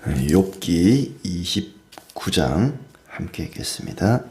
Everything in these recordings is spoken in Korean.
욥기 29장 함께 읽겠습니다.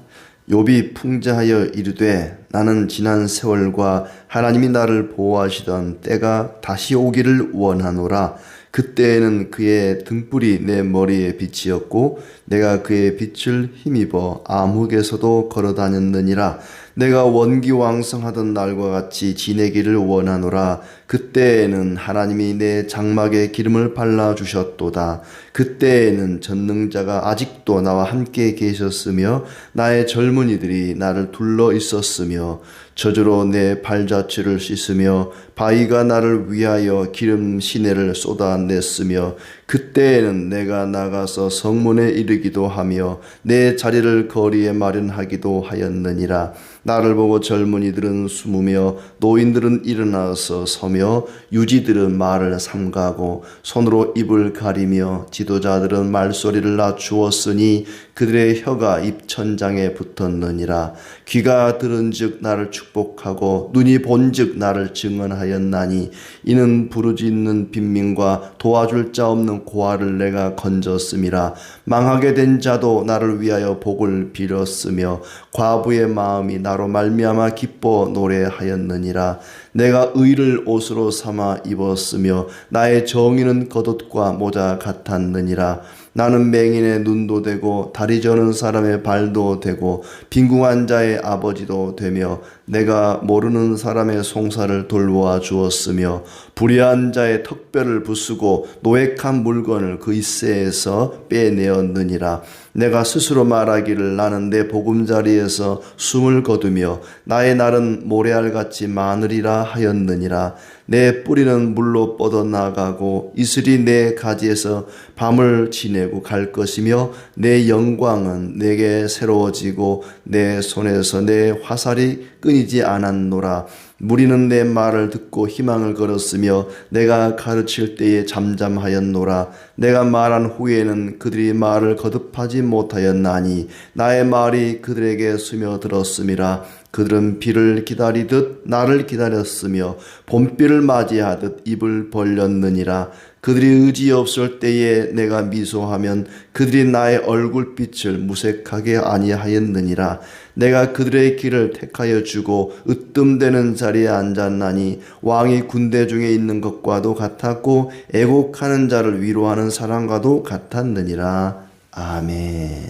욥이 풍자하여 이르되 나는 지난 세월과 하나님이 나를 보호하시던 때가 다시 오기를 원하노라. 그때에는 그의 등불이 내 머리에 빛이었고 내가 그의 빛을 힘입어 암흑에서도 걸어다녔느니라. 내가 원기왕성하던 날과 같이 지내기를 원하노라. 그때에는 하나님이 내 장막에 기름을 발라주셨도다. 그때에는 전능자가 아직도 나와 함께 계셨으며 나의 젊은이들이 나를 둘러 있었으며 저주로 내 발자취를 씻으며 바위가 나를 위하여 기름 시내를 쏟아냈으며 그때에는 내가 나가서 성문에 이르기도 하며 내 자리를 거리에 마련하기도 하였느니라. 나를 보고 젊은이들은 숨으며 노인들은 일어나서 서며 유지들은 말을 삼가고 손으로 입을 가리며 지도자들은 말소리를 낮추었으니 그들의 혀가 입천장에 붙었느니라. 귀가 들은즉 나를 축복하고 눈이 본즉 나를 증언하였나니 이는 부르짖는 빈민과 도와줄 자 없는 고아를 내가 건졌음이라. 망하게 된 자도 나를 위하여 복을 빌었으며 과부의 마음이 나로 말미암아 기뻐 노래하였느니라. 내가 의를 옷으로 삼아 입었으며 나의 정의는 겉옷과 모자 같았느니라. 나는 맹인의 눈도 되고 다리 저는 사람의 발도 되고 빈궁한 자의 아버지도 되며 내가 모르는 사람의 송사를 돌보아 주었으며 불의한 자의 턱뼈를 부수고 노획한 물건을 그 이새에서 빼내었느니라. 내가 스스로 말하기를 나는 내 보금자리에서 숨을 거두며 나의 날은 모래알같이 많으리라 하였느니라. 내 뿌리는 물로 뻗어나가고 이슬이 내 가지에서 밤을 지내고 갈 것이며 내 영광은 내게 새로워지고 내 손에서 내 화살이 끊이지 않았노라. 무리는 내 말을 듣고 희망을 걸었으며 내가 가르칠 때에 잠잠하였노라. 내가 말한 후에는 그들이 말을 거듭하지 못하였나니 나의 말이 그들에게 스며들었음이라. 그들은 비를 기다리듯 나를 기다렸으며 봄비를 맞이하듯 입을 벌렸느니라. 그들이 의지 없을 때에 내가 미소하면 그들이 나의 얼굴빛을 무색하게 아니하였느니라. 내가 그들의 길을 택하여 주고 으뜸되는 자리에 앉았나니 왕이 군대 중에 있는 것과도 같았고 애곡하는 자를 위로하는 사람과도 같았느니라. 아멘.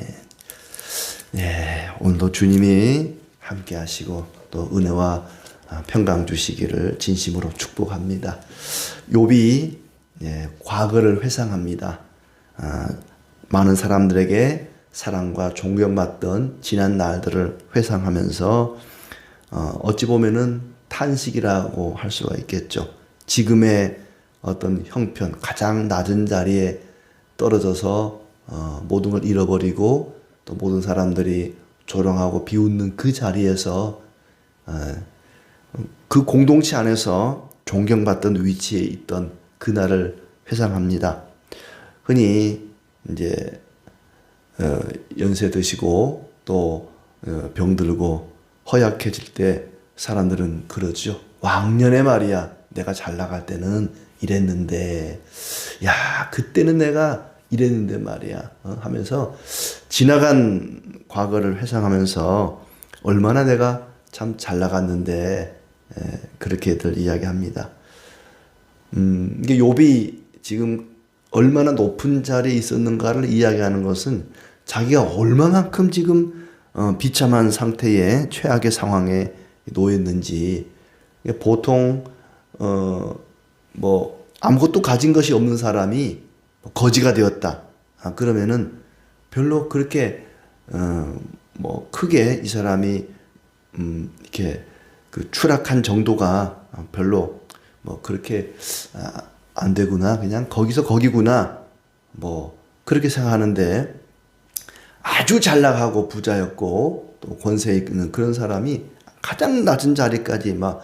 네, 오늘도 주님이 함께 하시고 또 은혜와 평강 주시기를 진심으로 축복합니다. 욥이 과거를 회상합니다. 많은 사람들에게 사랑과 존경받던 지난 날들을 회상하면서 어찌 보면은 탄식이라고 할 수가 있겠죠. 지금의 어떤 형편, 가장 낮은 자리에 떨어져서 모든 걸 잃어버리고 또 모든 사람들이 조롱하고 비웃는 그 자리에서 그 공동체 안에서 존경받던 위치에 있던 그날을 회상합니다. 흔히 이제 연세 드시고 또 병들고 허약해질 때 사람들은 그러죠. 왕년에 말이야 내가 잘 나갈 때는 이랬는데 야 그때는 내가 이랬는데 말이야 하면서 지나간 과거를 회상하면서 얼마나 내가 참 잘 나갔는데 그렇게들 이야기합니다. 이게 욥이 지금 얼마나 높은 자리에 있었는가를 이야기하는 것은 자기가 얼마만큼 지금 비참한 상태에 최악의 상황에 놓였는지. 보통 뭐 아무것도 가진 것이 없는 사람이 거지가 되었다. 그러면은 별로 그렇게 뭐 크게 이 사람이 이렇게 그 추락한 정도가 별로 뭐 그렇게 안 되구나. 그냥 거기서 거기구나. 뭐 그렇게 생각하는데 아주 잘 나가고 부자였고 또 권세 있는 그런 사람이 가장 낮은 자리까지 막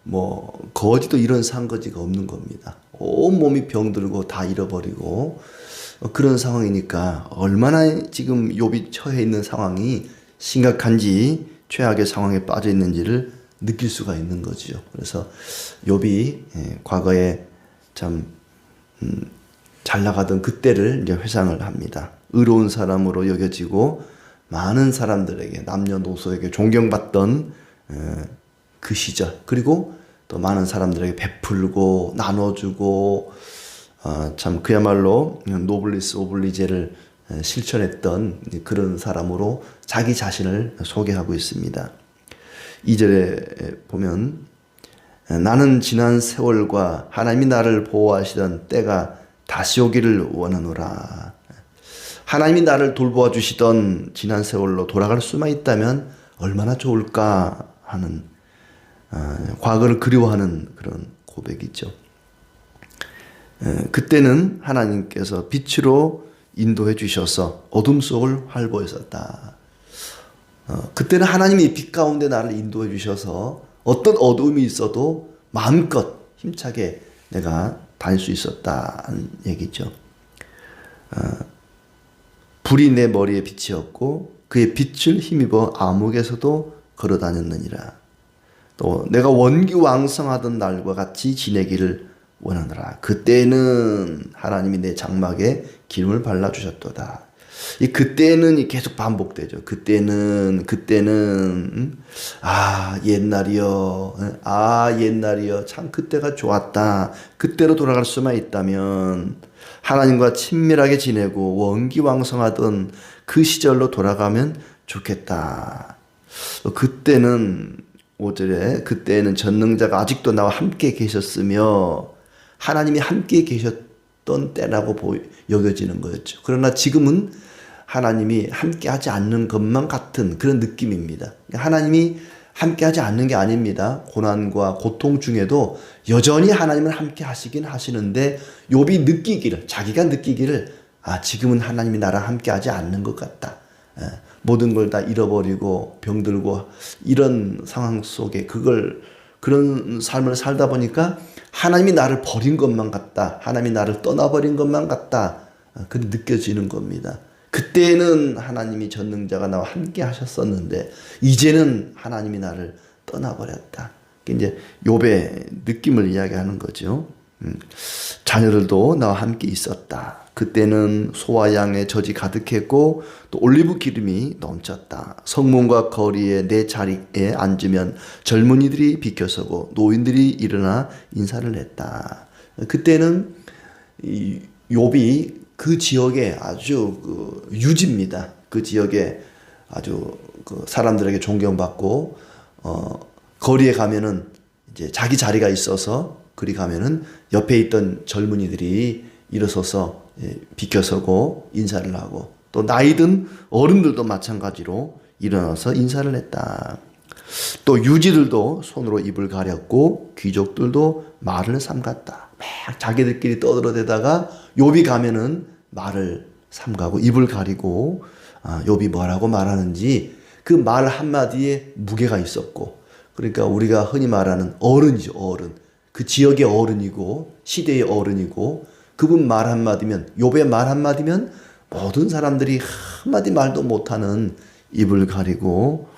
뭐 거지도 이런 상거지가 없는 겁니다. 온 몸이 병들고 다 잃어버리고 그런 상황이니까 얼마나 지금 욥이 처해 있는 상황이 심각한지 최악의 상황에 빠져 있는지를 느낄 수가 있는 거죠. 그래서 욥이 과거에 참 잘 나가던 그때를 이제 회상을 합니다. 의로운 사람으로 여겨지고 많은 사람들에게 남녀노소에게 존경받던 그 시절, 그리고 또 많은 사람들에게 베풀고 나눠주고 참 그야말로 노블리스 오블리제를 실천했던 그런 사람으로 자기 자신을 소개하고 있습니다. 2절에 보면 나는 지난 세월과 하나님이 나를 보호하시던 때가 다시 오기를 원하노라. 하나님이 나를 돌보아 주시던 지난 세월로 돌아갈 수만 있다면 얼마나 좋을까 하는 과거를 그리워하는 그런 고백이죠. 그때는 하나님께서 빛으로 인도해 주셔서 어둠 속을 활보했었다. 그때는 하나님이 빛 가운데 나를 인도해 주셔서 어떤 어둠이 있어도 마음껏 힘차게 내가 다닐 수 있었다는 얘기죠. 불이 내 머리에 빛이었고 그의 빛을 힘입어 암흑에서도 걸어 다녔느니라. 또 내가 원기왕성하던 날과 같이 지내기를 원하노라. 그때는 하나님이 내 장막에 기름을 발라주셨도다. 이 그때는 계속 반복되죠. 그때는 옛날이요. 참 그때가 좋았다. 그때로 돌아갈 수만 있다면 하나님과 친밀하게 지내고 원기왕성하던 그 시절로 돌아가면 좋겠다. 그때는 5절에 그때는 전능자가 아직도 나와 함께 계셨으며 하나님이 함께 계셨던 때라고 여겨지는 거였죠. 그러나 지금은 하나님이 함께 하지 않는 것만 같은 그런 느낌입니다. 하나님이 함께 하지 않는 게 아닙니다. 고난과 고통 중에도 여전히 하나님은 함께 하시긴 하시는데 욥이 자기가 느끼기를 지금은 하나님이 나랑 함께 하지 않는 것 같다. 모든 걸 다 잃어버리고 병들고 이런 상황 속에 그런 삶을 살다 보니까 하나님이 나를 버린 것만 같다. 하나님이 나를 떠나버린 것만 같다. 그렇게 느껴지는 겁니다. 그때는 하나님이 전능자가 나와 함께 하셨었는데 이제는 하나님이 나를 떠나버렸다. 이제 욥의 느낌을 이야기하는 거죠. 자녀들도 나와 함께 있었다. 그때는 소와 양의 젖이 가득했고 또 올리브 기름이 넘쳤다. 성문과 거리에 내 자리에 앉으면 젊은이들이 비켜서고 노인들이 일어나 인사를 했다. 그때는 욥이 그 지역에 아주 유지입니다. 그 지역에 아주 사람들에게 존경받고 거리에 가면은 이제 자기 자리가 있어서 그리 가면은 옆에 있던 젊은이들이 일어서서 비켜서고 인사를 하고 또 나이든 어른들도 마찬가지로 일어나서 인사를 했다. 또 유지들도 손으로 입을 가렸고 귀족들도 말을 삼갔다. 막 자기들끼리 떠들어대다가 욥이 가면은 말을 삼가고 입을 가리고 욥이 뭐라고 말하는지 그 말 한마디에 무게가 있었고, 그러니까 우리가 흔히 말하는 어른이죠. 어른. 그 지역의 어른이고 시대의 어른이고 그분 말 한마디면, 욥의 말 한마디면 모든 사람들이 한마디 말도 못하는 입을 가리고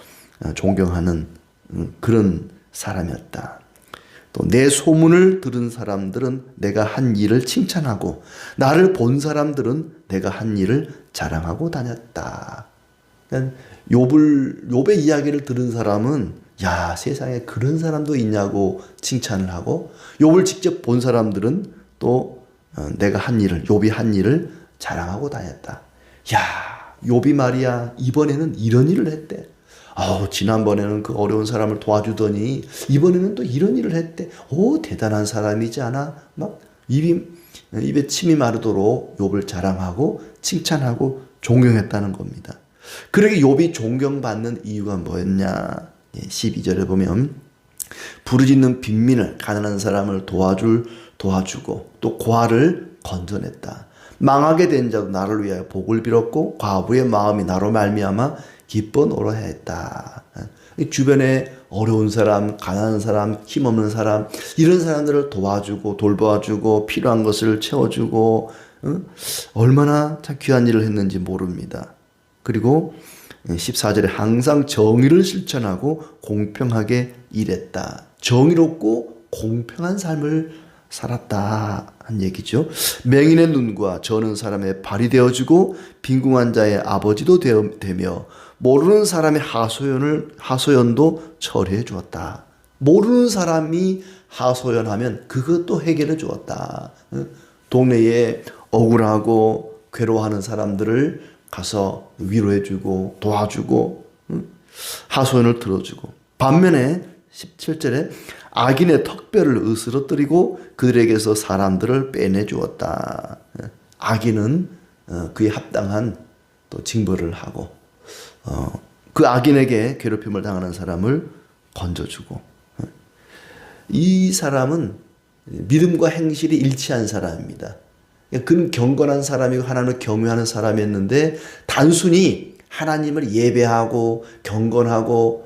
존경하는 그런 사람이었다. 또 내 소문을 들은 사람들은 내가 한 일을 칭찬하고 나를 본 사람들은 내가 한 일을 자랑하고 다녔다. 그러니까 욥의 이야기를 들은 사람은 야, 세상에 그런 사람도 있냐고 칭찬을 하고, 욥을 직접 본 사람들은 또 내가 한 일을, 욥이 한 일을 자랑하고 다녔다. 야, 욥이 말이야 이번에는 이런 일을 했대. 지난번에는 그 어려운 사람을 도와주더니 이번에는 또 이런 일을 했대. 대단한 사람이지 않아? 막 입에 침이 마르도록 욥을 자랑하고 칭찬하고 존경했다는 겁니다. 그러게 욥이 존경받는 이유가 뭐였냐? 12절에 보면 부르짖는 빈민을, 가난한 사람을 도와주고 또 고아를 건져냈다. 망하게 된 자도 나를 위하여 복을 빌었고 과부의 마음이 나로 말미암아 기뻐 노래했다. 주변에 어려운 사람, 가난한 사람, 힘없는 사람, 이런 사람들을 도와주고 돌봐주고 필요한 것을 채워주고 얼마나 참 귀한 일을 했는지 모릅니다. 그리고 14절에 항상 정의를 실천하고 공평하게 일했다. 정의롭고 공평한 삶을 살았다 한 얘기죠. 맹인의 눈과 저는 사람의 발이 되어주고 빈궁한 자의 아버지도 되며 모르는 사람의 하소연도 처리해 주었다. 모르는 사람이 하소연하면 그것도 해결해 주었다. 동네에 억울하고 괴로워하는 사람들을 가서 위로해 주고 도와주고 하소연을 들어주고, 반면에 17절에 악인의 턱뼈를 으스러뜨리고 그들에게서 사람들을 빼내 주었다. 악인은 그에 합당한 또 징벌을 하고 그 악인에게 괴롭힘을 당하는 사람을 건져주고, 이 사람은 믿음과 행실이 일치한 사람입니다. 그는 경건한 사람이고 하나님을 경외하는 사람이었는데 단순히 하나님을 예배하고 경건하고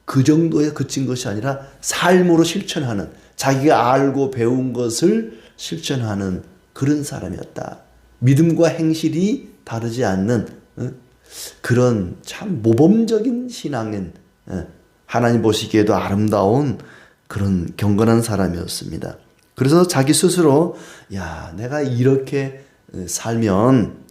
그 정도에 그친 것이 아니라 삶으로 실천하는, 자기가 알고 배운 것을 실천하는 그런 사람이었다. 믿음과 행실이 다르지 않는 그런 참 모범적인 신앙인, 하나님 보시기에도 아름다운 그런 경건한 사람이었습니다. 그래서 자기 스스로 내가 이렇게 살면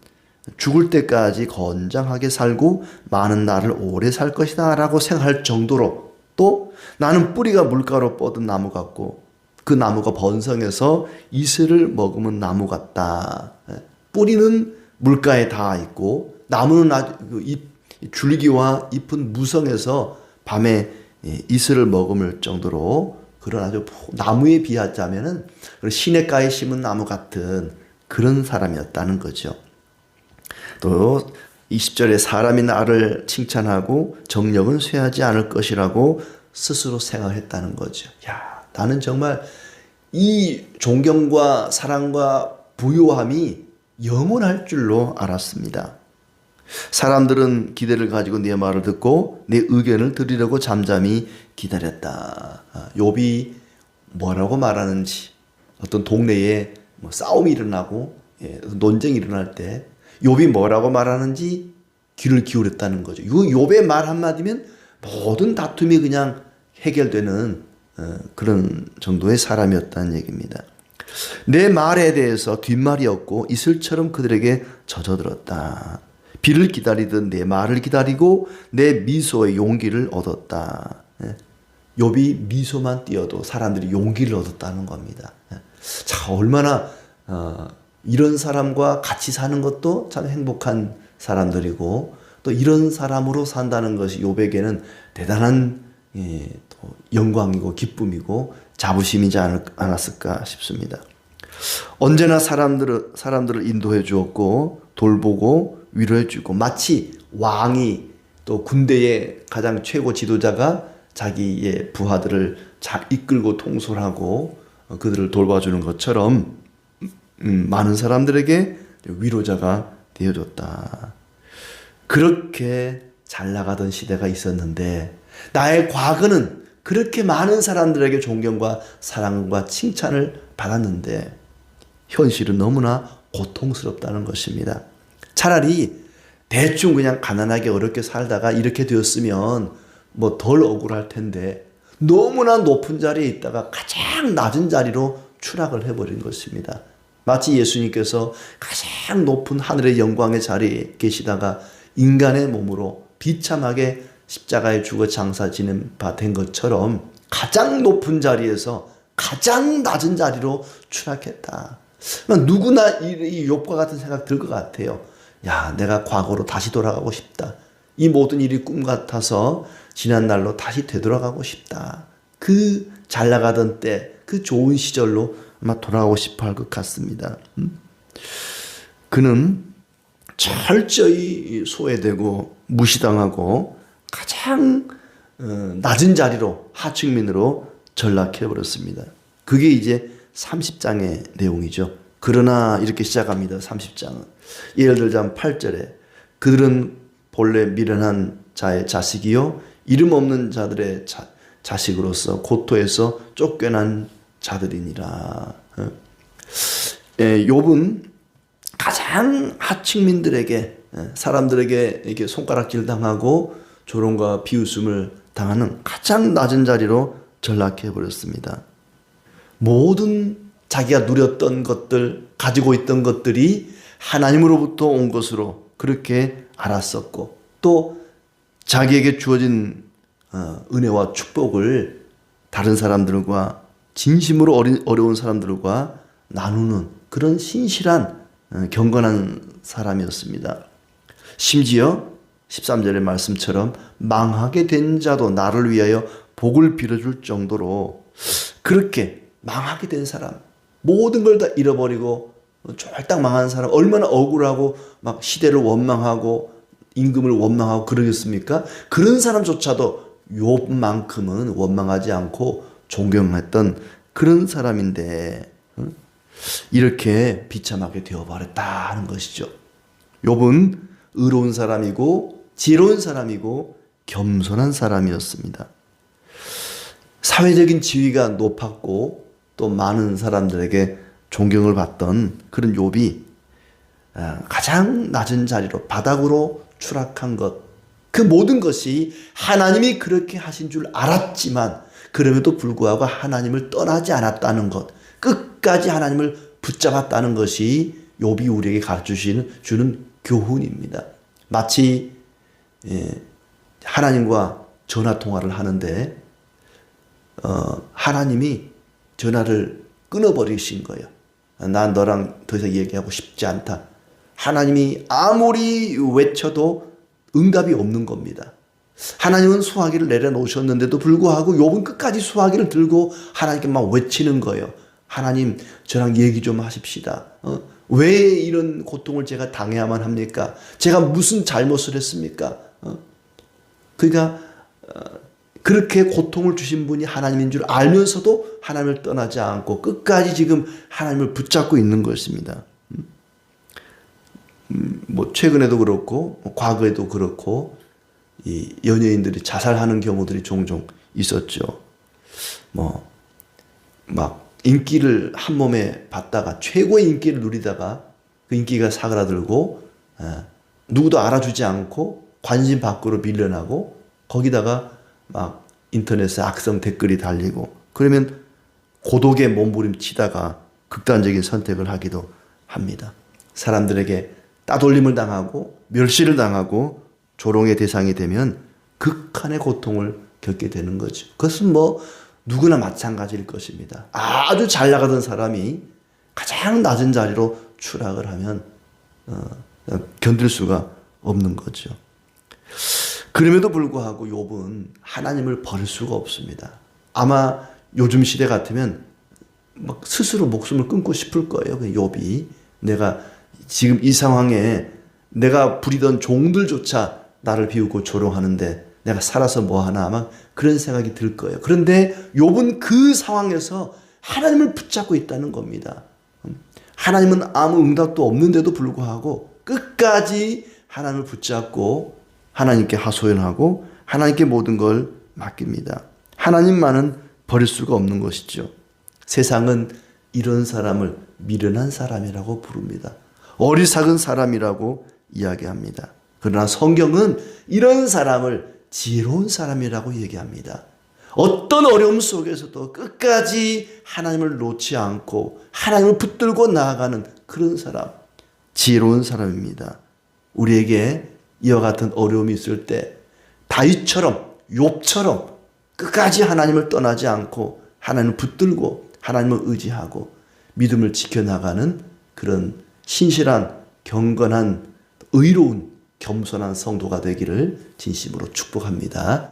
죽을 때까지 건장하게 살고 많은 날을 오래 살 것이다 라고 생각할 정도로, 또 나는 뿌리가 물가로 뻗은 나무 같고 그 나무가 번성해서 이슬을 머금은 나무 같다. 뿌리는 물가에 닿아 있고 나무는 아주 줄기와 잎은 무성해서 밤에 이슬을 머금을 정도로 그런 아주 나무에 비하자면은 시냇가에 심은 나무 같은 그런 사람이었다는 거죠. 또 20절에 사람이 나를 칭찬하고 정력은 쇠하지 않을 것이라고 스스로 생각했다는 거죠. 나는 정말 이 존경과 사랑과 부요함이 영원할 줄로 알았습니다. 사람들은 기대를 가지고 내 말을 듣고 내 의견을 들으려고 잠잠히 기다렸다. 욥이 뭐라고 말하는지, 어떤 동네에 싸움이 일어나고 논쟁이 일어날 때 욥이 뭐라고 말하는지 귀를 기울였다는 거죠. 욥의 말 한마디면 모든 다툼이 그냥 해결되는 그런 정도의 사람이었다는 얘기입니다. 내 말에 대해서 뒷말이 없고 이슬처럼 그들에게 젖어들었다. 비를 기다리듯 내 말을 기다리고 내 미소의 용기를 얻었다. 욥이 미소만 띄어도 사람들이 용기를 얻었다는 겁니다. 자, 얼마나 이런 사람과 같이 사는 것도 참 행복한 사람들이고, 또 이런 사람으로 산다는 것이 욥에게는 대단한 또 영광이고 기쁨이고 자부심이지 않았을까 싶습니다. 언제나 사람들을 인도해 주었고 돌보고 위로해 주고, 마치 왕이 또 군대의 가장 최고 지도자가 자기의 부하들을 이끌고 통솔하고 그들을 돌봐주는 것처럼 많은 사람들에게 위로자가 되어줬다. 그렇게 잘 나가던 시대가 있었는데 나의 과거는 그렇게 많은 사람들에게 존경과 사랑과 칭찬을 받았는데 현실은 너무나 고통스럽다는 것입니다. 차라리 대충 그냥 가난하게 어렵게 살다가 이렇게 되었으면 뭐 덜 억울할 텐데 너무나 높은 자리에 있다가 가장 낮은 자리로 추락을 해버린 것입니다. 마치 예수님께서 가장 높은 하늘의 영광의 자리에 계시다가 인간의 몸으로 비참하게 십자가에 죽어 장사 지는 바 된 것처럼 가장 높은 자리에서 가장 낮은 자리로 추락했다. 누구나 이 욥과 같은 생각 들 것 같아요. 내가 과거로 다시 돌아가고 싶다. 이 모든 일이 꿈 같아서 지난 날로 다시 되돌아가고 싶다. 그 잘 나가던 때, 그 좋은 시절로 아마 돌아가고 싶어 할 것 같습니다. 그는 철저히 소외되고 무시당하고 가장 낮은 자리로, 하층민으로 전락해버렸습니다. 그게 이제 30장의 내용이죠. 그러나 이렇게 시작합니다. 30장은. 예를 들자면 8절에 그들은 본래 미련한 자의 자식이요 이름 없는 자들의 자식으로서 고토에서 쫓겨난 자들이니라. 욥은 가장 하층민들에게, 사람들에게 이렇게 손가락질 당하고 조롱과 비웃음을 당하는 가장 낮은 자리로 전락해 버렸습니다. 모든 자기가 누렸던 것들, 가지고 있던 것들이 하나님으로부터 온 것으로 그렇게 알았었고, 또 자기에게 주어진 은혜와 축복을 다른 사람들과 진심으로 어려운 사람들과 나누는 그런 신실한 경건한 사람이었습니다. 심지어 13절의 말씀처럼 망하게 된 자도 나를 위하여 복을 빌어줄 정도로 그렇게 망하게 된 사람, 모든 걸 다 잃어버리고 쫄딱 망한 사람, 얼마나 억울하고 막 시대를 원망하고 임금을 원망하고 그러겠습니까? 그런 사람조차도 욥만큼은 원망하지 않고 존경했던 그런 사람인데 이렇게 비참하게 되어버렸다는 것이죠. 욥은 의로운 사람이고 지혜로운 사람이고 겸손한 사람이었습니다. 사회적인 지위가 높았고 또 많은 사람들에게 존경을 받던 그런 욥이 가장 낮은 자리로 바닥으로 추락한 것, 그 모든 것이 하나님이 그렇게 하신 줄 알았지만 그럼에도 불구하고 하나님을 떠나지 않았다는 것, 끝까지 하나님을 붙잡았다는 것이 욥이 우리에게 가르쳐주는 교훈입니다. 마치 하나님과 전화통화를 하는데 하나님이 전화를 끊어버리신 거예요. 난 너랑 더 이상 얘기하고 싶지 않다. 하나님이 아무리 외쳐도 응답이 없는 겁니다. 하나님은 수화기를 내려놓으셨는데도 불구하고 욥은 끝까지 수화기를 들고 하나님께 막 외치는 거예요. 하나님, 저랑 얘기 좀 하십시다. 왜 이런 고통을 제가 당해야만 합니까? 제가 무슨 잘못을 했습니까? 그러니까 그렇게 고통을 주신 분이 하나님인 줄 알면서도 하나님을 떠나지 않고 끝까지 지금 하나님을 붙잡고 있는 것입니다. 뭐 최근에도 그렇고 과거에도 그렇고 이 연예인들이 자살하는 경우들이 종종 있었죠. 뭐 막 인기를 한 몸에 받다가 최고의 인기를 누리다가 그 인기가 사그라들고 누구도 알아주지 않고 관심 밖으로 밀려나고 거기다가 막 인터넷에 악성 댓글이 달리고 그러면 고독에 몸부림치다가 극단적인 선택을 하기도 합니다. 사람들에게 따돌림을 당하고 멸시를 당하고 조롱의 대상이 되면 극한의 고통을 겪게 되는 거죠. 그것은 뭐 누구나 마찬가지일 것입니다. 아주 잘 나가던 사람이 가장 낮은 자리로 추락을 하면 견딜 수가 없는 거죠. 그럼에도 불구하고 욥은 하나님을 버릴 수가 없습니다. 아마 요즘 시대 같으면 막 스스로 목숨을 끊고 싶을 거예요. 욥이 내가 지금 이 상황에 내가 부리던 종들조차 나를 비웃고 조롱하는데 내가 살아서 뭐하나 아마 그런 생각이 들 거예요. 그런데 욥은 그 상황에서 하나님을 붙잡고 있다는 겁니다. 하나님은 아무 응답도 없는데도 불구하고 끝까지 하나님을 붙잡고 하나님께 하소연하고 하나님께 모든 걸 맡깁니다. 하나님만은 버릴 수가 없는 것이죠. 세상은 이런 사람을 미련한 사람이라고 부릅니다. 어리석은 사람이라고 이야기합니다. 그러나 성경은 이런 사람을 지혜로운 사람이라고 얘기합니다. 어떤 어려움 속에서도 끝까지 하나님을 놓지 않고 하나님을 붙들고 나아가는 그런 사람, 지혜로운 사람입니다. 우리에게 이와 같은 어려움이 있을 때 다윗처럼 욥처럼 끝까지 하나님을 떠나지 않고 하나님을 붙들고 하나님을 의지하고 믿음을 지켜나가는 그런 신실한 경건한 의로운 겸손한 성도가 되기를 진심으로 축복합니다.